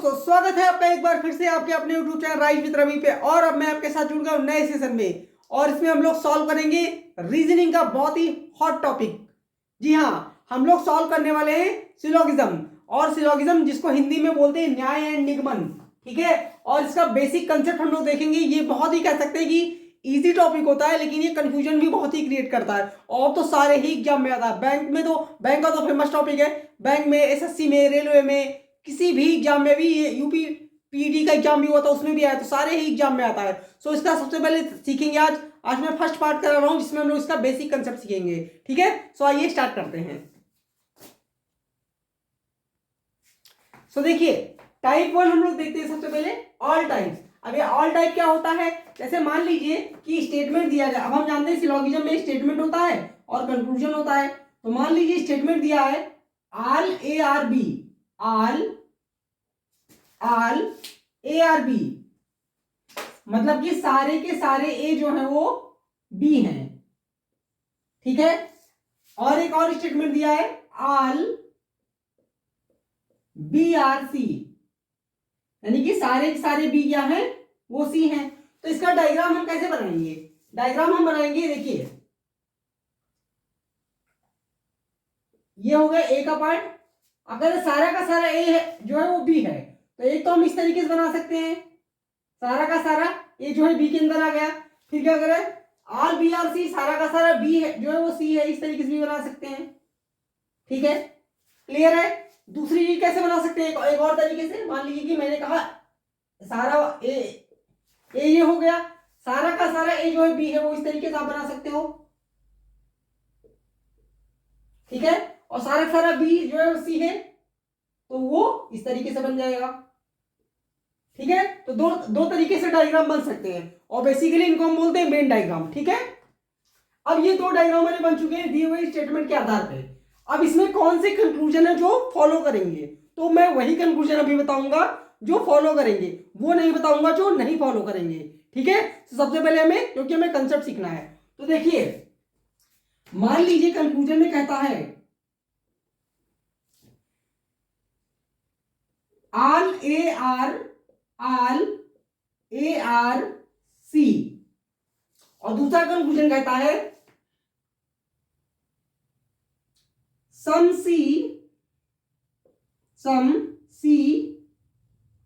दोस्तों, स्वागत है आपका एक बार फिर से आपके अपने YouTube channel rise with Ravi पे। और अब मैं आपके साथ जुड़ गया हूं नए सेशन में, और इसमें हम लोग सॉल्व करेंगे रीजनिंग का बहुत ही हॉट टॉपिक। जी हाँ, हम लोग सॉल्व करने वाले हैं सिलोगिज्म, और सिलोगिज्म जिसको हिंदी में बोलते हैं न्याय एंड निगमन। ठीक है, और इसका बेसिक कंसेप्ट हम लोग देखेंगे। ये बहुत ही कह सकते हैं कि इजी टॉपिक होता है, लेकिन ये कंफ्यूजन भी बहुत ही क्रिएट करता है। और तो सारे ही एग्जाम में आता है। बैंक में तो बैंक का तो फेमस टॉपिक है। बैंक में, एसएससी में, रेलवे में, किसी भी एग्जाम में भी, ये यूपी पीडी का एग्जाम भी हुआ था उसमें भी आया, तो सारे ही एग्जाम में आता है। सो इसका सबसे पहले सीखेंगे आज मैं फर्स्ट पार्ट करा रहा हूं, जिसमें हम लोग इसका बेसिक कंसेप्ट सीखेंगे। ठीक है, सो आइए स्टार्ट करते हैं। सो देखिए, टाइप 1 हम लोग देखते हैं सबसे पहले ऑल टाइप्स। अब ये ऑल टाइप क्या होता है? जैसे मान लीजिए कि स्टेटमेंट दिया गया। अब हम जानते हैं सिलोगिज्म में स्टेटमेंट होता है और कंक्लूजन होता है। तो मान लीजिए स्टेटमेंट दिया है all A are B, all A are B, मतलब कि सारे के सारे ए जो है वो बी हैं। ठीक है, और एक और स्टेटमेंट दिया है ऑल बी आर सी, यानी कि सारे के सारे बी क्या है वो सी हैं। तो इसका डायग्राम हम कैसे बनाएंगे? डायग्राम हम बनाएंगे, देखिए ये हो गया ए का पार्ट। अगर सारा का सारा ए है जो है वो बी है, तो एक तो हम इस तरीके से बना सकते हैं, सारा का सारा ए जो है बी के अंदर आ गया। फिर क्या करें, ऑल बी आर सी, सारा का सारा बी है जो है वो सी है, इस तरीके से भी बना सकते हैं। ठीक है, क्लियर है? दूसरी चीज कैसे बना सकते हैं? एक और तरीके से, मान लीजिए कि मैंने कहा सारा ए ये हो गया, सारा का सारा ए जो है बी है, वो इस तरीके से आप बना सकते हो। ठीक है, और सारा का सारा बी जो है वो सी है, तो वो इस तरीके से बन जाएगा। ठीक है, तो दो तरीके से डायग्राम बन सकते हैं, और बेसिकली इनको हम बोलते हैं मेन डायग्राम। ठीक है, अब ये दो डायग्राम हमारे बन चुके हैं दिए हुए स्टेटमेंट के आधार पे। अब इसमें कौन से कंक्लूजन है जो फॉलो करेंगे, तो मैं वही कंक्लूजन अभी बताऊंगा जो फॉलो करेंगे, वो नहीं बताऊंगा जो नहीं फॉलो करेंगे। ठीक है, तो सबसे पहले हमें, क्योंकि हमें कंसेप्ट सीखना है, तो देखिए मान लीजिए कंक्लूजन में कहता है ऑल ए आर सी, और दूसरा कंक्लूजन कहता है सम सी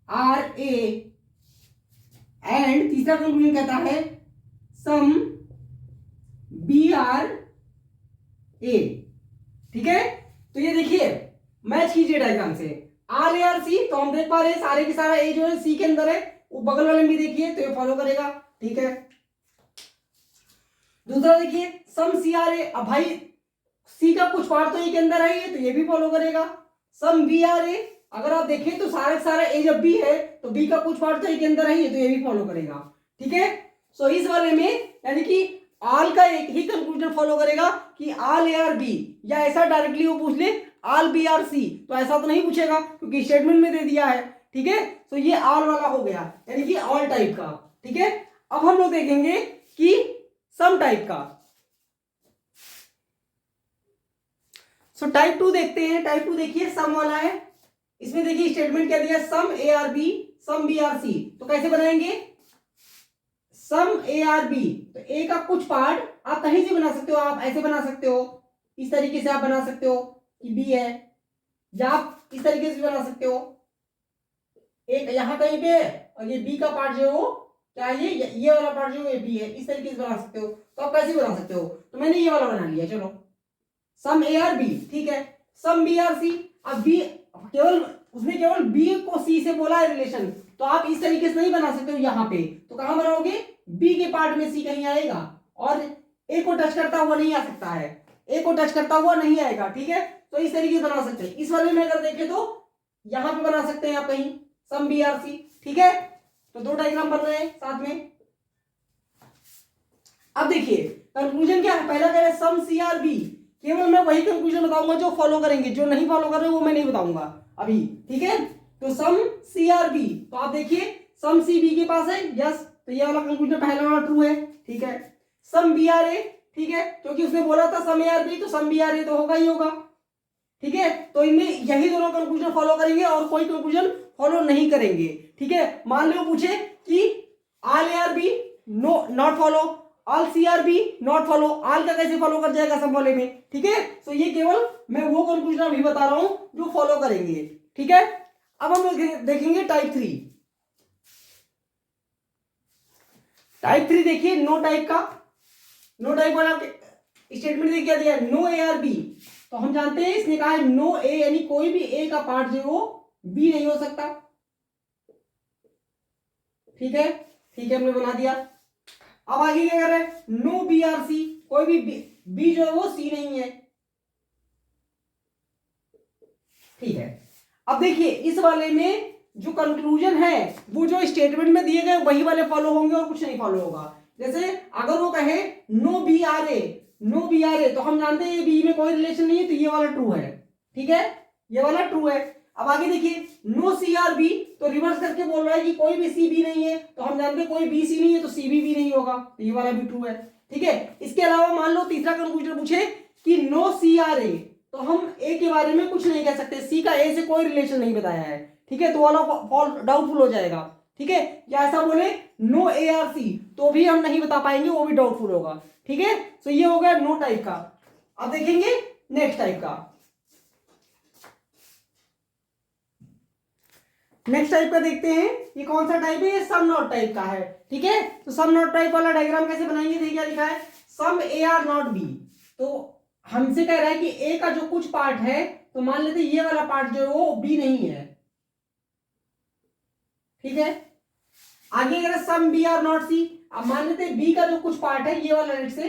आर ए, एंड तीसरा कंक्लूजन कहता है सम बी आर ए। ठीक है, तो ये देखिए मैच कीजिए डायग्राम से। आर ए आर सी, तो हम देख पा रहे हैं सारे के सारा ए जो है सी के अंदर है, वो बगल वाले में भी देखिए तो ये फॉलो करेगा। ठीक है, दूसरा देखिए सम सी आर ए, अब भाई सी का कुछ पार्ट तो ए के अंदर है, तो ये भी फॉलो करेगा। सम बी आर ए, अगर आप देखें तो सारा सारा ए जब बी है तो बी का कुछ पार्ट तो ए के अंदर है, तो ये भी फॉलो करेगा। ठीक है, सो इस वाले में यानी कि ऑल का एक ही कंक्लूजन फॉलो करेगा कि ऑल ए आर बी, या ऐसा डायरेक्टली वो पूछ ले ऑल बी आर सी, तो ऐसा तो नहीं पूछेगा क्योंकि स्टेटमेंट में दे दिया है। ठीक है, तो ये ऑल वाला हो गया, यानी कि ऑल टाइप का। ठीक है, अब हम लोग देखेंगे कि सम टाइप का। सो टाइप 2 देखते हैं। टाइप 2 देखिए सम वाला है। इसमें देखिए स्टेटमेंट क्या दिया, some A are B some B are C. तो कैसे बनाएंगे, सम ए आर बी, तो ए का कुछ पार्ट आप कहीं से बना सकते हो, आप ऐसे बना सकते हो, इस तरीके से आप बना सकते हो कि बी है, या आप इस तरीके से बना सकते हो, एक यहां कहीं पे है और ये बी का पार्ट जो है वो क्या है, ये वाला पार्ट जो है बी है, इस तरीके से बना सकते हो। तो आप कैसे बना सकते हो, तो मैंने ये वाला बना लिया। चलो, सम ए आर बी, ठीक है, सम बी आर सी। अब बी केवल, उसने केवल बी को सी से बोला है रिलेशन, तो आप इस तरीके से नहीं बना सकते हो यहाँ पे। तो कहां बनाओगे, बी के पार्ट में सी कहीं आएगा, और ए को टच करता हुआ नहीं आ सकता है, ए को टच करता हुआ नहीं आएगा। ठीक है, तो इस तरीके से बना सकते हैं। इस वाले में अगर देखें तो यहां पे बना सकते हैं आप कहीं सम बी आर सी। ठीक है, तो दो डायग्राम बन रहे हैं साथ में। अब देखिए कंक्लूजन क्या है, पहला कह रहे सम सी आर बी, केवल मैं वही कंक्लूजन बताऊंगा जो फॉलो करेंगे, जो नहीं फॉलो कर रहे वो मैं नहीं बताऊंगा अभी। ठीक है, तो सम सी आर बी, तो आप देखिए सम सी बी के पास है, यस, तो ये वाला कंक्लूजन पहला वाला ट्रू है। ठीक है, सम बी आर ए, ठीक है, क्योंकि उसने बोला था सम ए आर बी, तो सम बी आर ए तो होगा ही होगा। ठीक है, तो इनमें यही दोनों कंक्लूजन फॉलो करेंगे और कोई कंक्लूजन फॉलो नहीं करेंगे। ठीक है, मान लो पूछे कि all A are B no not follow, all C are B not follow, all का कैसे फॉलो कर जाएगा सब वाले में। ठीक है, तो ये केवल मैं वो कंक्लूजन अभी बता रहा हूं जो फॉलो करेंगे। ठीक है, अब हम देखेंगे टाइप 3। टाइप 3 देखिए, नो टाइप का, नो टाइप वाला स्टेटमेंट देखिए क्या दिया, नो ए आर बी। तो हम जानते हैं इसने कहा है नो ए, यानी कोई भी ए का पार्ट जो वो बी नहीं हो सकता। ठीक है, ठीक है, हमने बना दिया। अब आगे क्या कर रहे हैं, नो बी आर सी, कोई भी बी जो है वो सी नहीं है। ठीक है, अब देखिए इस वाले में जो कंक्लूजन है वो जो स्टेटमेंट में दिए गए वही वाले फॉलो होंगे और कुछ नहीं फॉलो होगा। जैसे अगर वो कहे no B are A, no B are A, तो हम जानते हैं बी में कोई रिलेशन नहीं है, तो ये वाला ट्रू है। ठीक है, ये वाला ट्रू है। अब आगे देखिए नो सी आर बी, तो रिवर्स करके बोल रहा है कि कोई भी सी बी नहीं है, तो हम जानते हैं कोई बी सी नहीं है तो सी बी नहीं होगा, तो ये वाला भी ट्रू है। ठीक है, इसके अलावा मान लो तीसरा कंक्लूजन पूछे कि नो सी आर ए, तो हम ए के बारे में कुछ नहीं कह सकते, सी का ए से कोई रिलेशन नहीं बताया है। ठीक है, तो वाला डाउटफुल हो जाएगा। ठीक है, या ऐसा बोले नो ए आर सी, तो भी हम नहीं बता पाएंगे, वो भी डाउटफुल होगा। ठीक है, तो ये हो गया नो टाइप का। अब देखेंगे नेक्स्ट टाइप का। नेक्स्ट टाइप का देखते हैं, ये कौन सा टाइप है, ये सम नॉट टाइप का है। ठीक है, तो सम नॉट टाइप वाला डायग्राम कैसे बनाएंगे, देखिए क्या लिखा है, सम ए आर नॉट बी। तो हमसे कह रहा है कि ए का जो कुछ पार्ट है, तो मान लेते ये वाला पार्ट जो है वो बी नहीं है। ठीक है, आगे अगर सम बी आर नॉट सी, अब मान लेते बी का जो कुछ पार्ट है ये वाला रेट से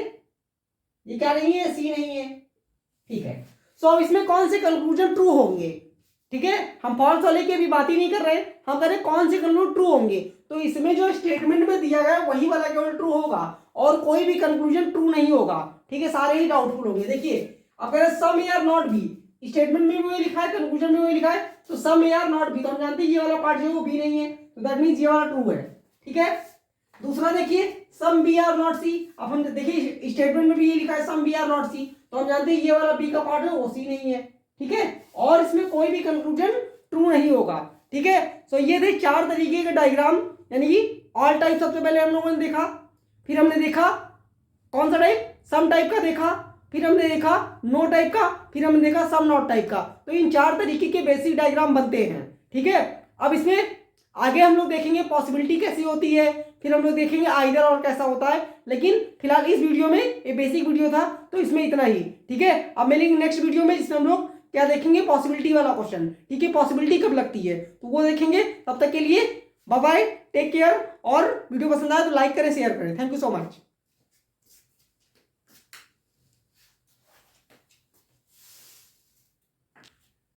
ये क्या नहीं है, सी नहीं है। ठीक है, सो अब इसमें कौन से कंक्लूजन ट्रू होंगे। ठीक है, हम फॉल्स वाले की अभी बात ही नहीं कर रहे, हम कह रहे कौन से कंक्लूजन ट्रू होंगे। तो इसमें जो स्टेटमेंट में दिया गया वही वाला केवल ट्रू होगा और कोई भी कंक्लूजन ट्रू नहीं होगा। ठीक है, सारे ही डाउटफुल होंगे। देखिए अब कह रहे some A are not B, statement में भी वही लिखा है, कंक्लूजन में वही लिखा है, तो सम ए आर नॉट बी, तो हम जानते हैं ये वाला पार्ट जो है वो बी नहीं है, तो दैट मींस ये वाला ट्रू है। ठीक है, दूसरा देखिए सम बी आर नॉट सी, अब हम देखिए स्टेटमेंट में भी ये लिखा है सम बी आर नॉट सी, तो हम जानते हैं ये वाला बी का पार्ट है वो सी नहीं है। ठीक है, और इसमें कोई भी कंक्लूजन ट्रू नहीं होगा। ठीक है, सो ये थे 4 तरीके के डायग्राम, यानी कि ऑल टाइप सबसे पहले हम लोगों ने देखा, फिर हमने देखा कौन सा टाइप, सम टाइप का देखा, फिर हमने देखा नो टाइप का, फिर हमने देखा सम नॉट टाइप का। तो इन 4 तरीके के बेसिक डायग्राम बनते हैं। ठीक है, अब इसमें आगे हम लोग देखेंगे पॉसिबिलिटी कैसी होती है, फिर हम लोग देखेंगे आइदर और कैसा होता है, लेकिन फिलहाल इस वीडियो में ये बेसिक वीडियो था तो इसमें इतना ही। ठीक है, अब मिलेंगे नेक्स्ट वीडियो में जिसमें हम लोग क्या देखेंगे, पॉसिबिलिटी वाला क्वेश्चन। ठीक है, पॉसिबिलिटी कब लगती है तो वो देखेंगे। तब तक के लिए बाय बाय, टेक केयर, और वीडियो पसंद आए तो लाइक करें, शेयर करें। Thank you so much.